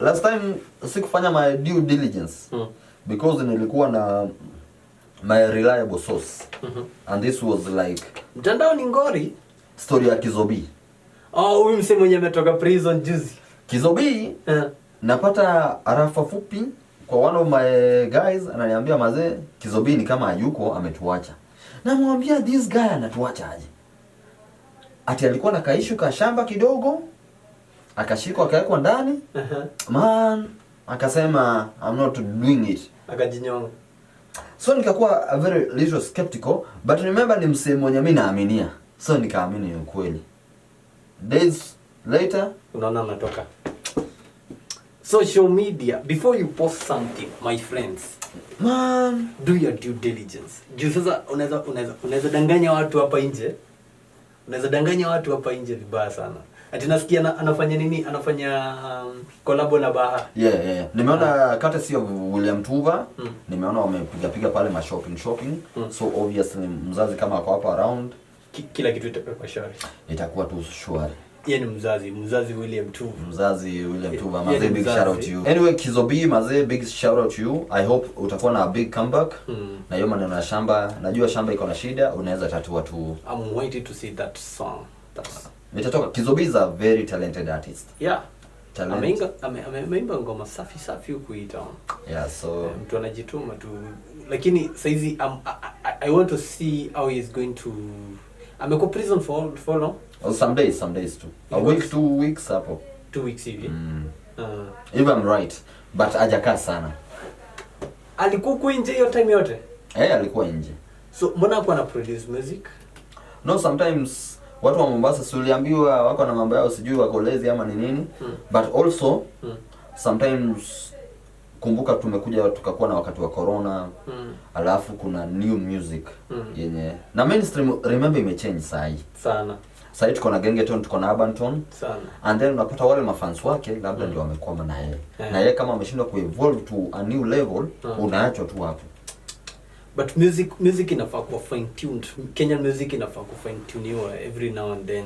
last time sikufanya my due diligence because nilikuwa na my reliable source. And this was like mtandao ni ngori story ya Kizobi. Oh, huyu msemo mwenye ametoka prison juzi. Kizobi napata arafa fupi kwa one of my guys ananiambia mazee Kizobi ni kama hayuko ametuacha. Namwambia this guy anatuacha aje? Ati alikuwa na kaishu ka shamba kidogo akashikwa akawekwa ndani. Man akasema I'm not doing it. Akajinyonga. So nikakuwa a very little skeptical, but remember ni msemo mwenye mimi naaminia. So nikaamini ni ukweli. Days later unaona anatoka. Social media, before you post something, my friends, man, do your due diligence. Juu sasa unaweza danganya watu hapa nje. Unaweza danganya watu hapa nje vibaya sana. Ati nasikia anafanya nini? Anafanya collab na Baha. Yeah. Nimeona courtesy of William Tuva. Nimeona wamepiga pale ma shopping. So obviously mzazi kama ako hapa around, kila kitu itakuwa shwari. Itakuwa tu shwari. Yeye ni mzazi William Tuva. Mzazi William Tuva, mazee big shout out to you. Anyway, Kizobi mazee big shout out to you. I hope utakuwa na a big comeback. Na hiyo maneno ya shamba, najua shamba iko na shida, unaweza tatua tu. I'm waiting to see that song. Nitatoka. Kizobi is a very talented artist. Yeah. Talent. Ameimba ngoma safi huku hii town. Yeah, so mtu anajituma tu. Lakini saizi I want to see how he is going to ameko prison for long. Well, some days too. A week, 2 weeks hapo. 2 weeks hivi. If I'm right, but hajakaa sana. Alikuwa nje hiyo time yote? Alikuwa nje. So mbona hapo ana produce music? No, sometimes watu wa Mombasa suliambiwa wako na mambo yao sijui wako lazy ama ni nini. But also sometimes kumbuka tumekuja tukakuwa na wakati wa corona. Alafu kuna new music yenye na mainstream remember imechange sana. Sasa tuko na Gengeton, tuko na Urban Tone sana. And then unapata wale mafans wake labda ndio wamekwama na yeye. Na yeye kama ameshindwa kuevolve to a new level, unaachwa tu hapo. But music inafaa kuwa fine tuned. Kenyan music inafaa kuwa fine tuned every now and then.